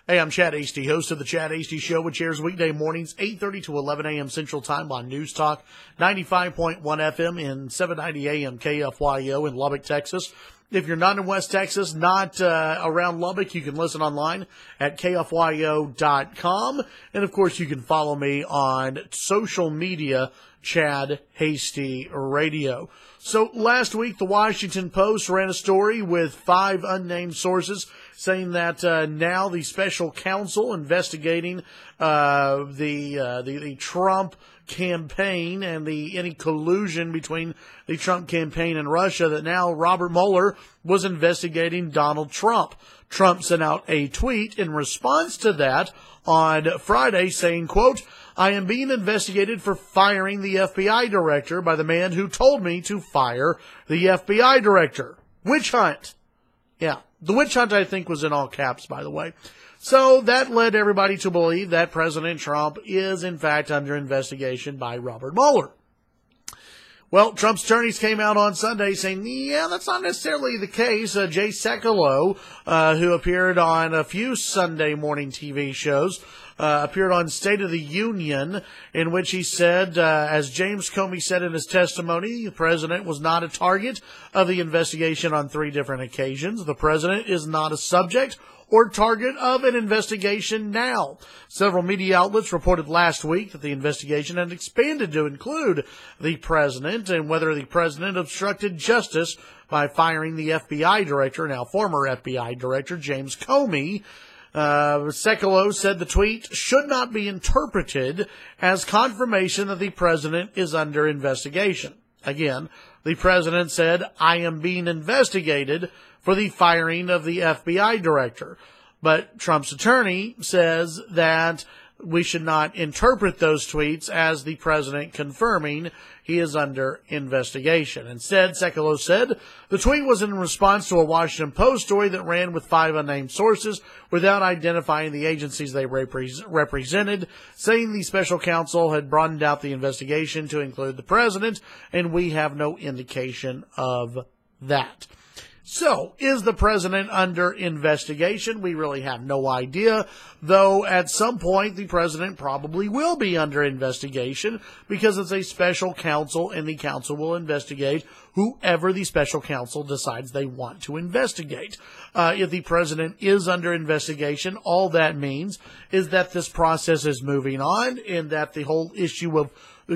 Hey, I'm Chad Hasty, host of the Chad Hasty Show, which airs weekday mornings, 8:30 to 11 a.m. Central Time on NewsTalk, 95.1 FM and 790 AM KFYO in Lubbock, Texas. If you're not in West Texas, not around Lubbock, you can listen online at KFYO.com. And, of course, you can follow me on social media, Chad Hasty Radio. So last week, the Washington Post ran a story with 5 unnamed sources saying that now the special counsel investigating the Trump campaign and any collusion between the Trump campaign and Russia, that now Robert Mueller was investigating Donald Trump. Trump sent out a tweet in response to that on Friday saying, quote, "I am being investigated for firing the FBI director by the man who told me to fire the FBI director." Witch hunt. Yeah. The witch hunt, I think, was in all caps, by the way. So that led everybody to believe that President Trump is, in fact, under investigation by Robert Mueller. Well, Trump's attorneys came out on Sunday saying, yeah, that's not necessarily the case. Jay Sekulow, who appeared on a few Sunday morning TV shows, appeared on State of the Union, in which he said, as James Comey said in his testimony, the president was not a target of the investigation on 3 different occasions. The president is not a subject or target of an investigation now. Several media outlets reported last week that the investigation had expanded to include the president and whether the president obstructed justice by firing the FBI director, now former FBI director, James Comey. Sekulow said the tweet should not be interpreted as confirmation that the president is under investigation. Again, the president said, "I am being investigated for the firing of the FBI director." But Trump's attorney says that we should not interpret those tweets as the president confirming he is under investigation. Instead, Sekulow said the tweet was in response to a Washington Post story that ran with 5 unnamed sources without identifying the agencies they represented, saying the special counsel had broadened out the investigation to include the president, and we have no indication of that. So, is the president under investigation? We really have no idea, though at some point the president probably will be under investigation because it's a special counsel and the counsel will investigate whoever the special counsel decides they want to investigate. If the president is under investigation, all that means is that this process is moving on and that the whole issue of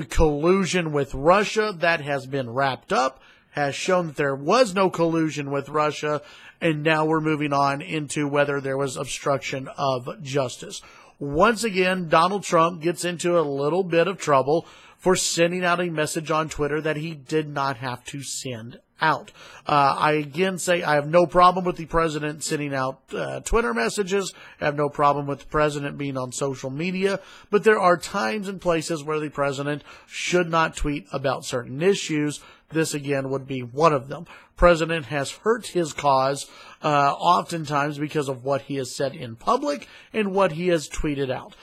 collusion with Russia, that has been wrapped up, has shown that there was no collusion with Russia, and now we're moving on into whether there was obstruction of justice. Once again, Donald Trump gets into a little bit of trouble for sending out a message on Twitter that he did not have to send out. I again say I have no problem with the president sending out Twitter messages. I have no problem with the president being on social media, but there are times and places where the president should not tweet about certain issues. This, again, would be one of them. President has hurt his cause oftentimes because of what he has said in public and what he has tweeted out.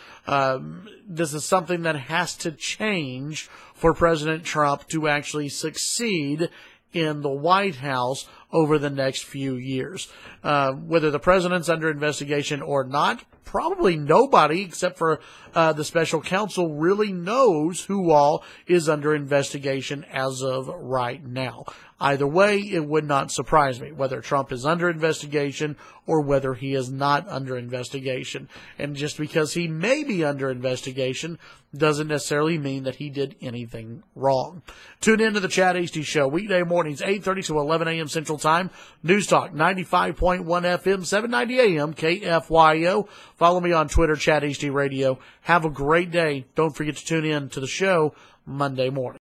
This is something that has to change for President Trump to actually succeed in the White House over the next few years. Whether the president's under investigation or not, probably nobody except for the special counsel really knows who all is under investigation as of right now. Either way, it would not surprise me whether Trump is under investigation or whether he is not under investigation. And just because he may be under investigation doesn't necessarily mean that he did anything wrong. Tune in to the Chad Hasty Show weekday mornings, 8:30 to 11 a.m. Central Time. NewsTalk, 95.1 FM, 790 AM, KFYO. Follow me on Twitter, Chad Hasty Radio. Have a great day. Don't forget to tune in to the show Monday morning.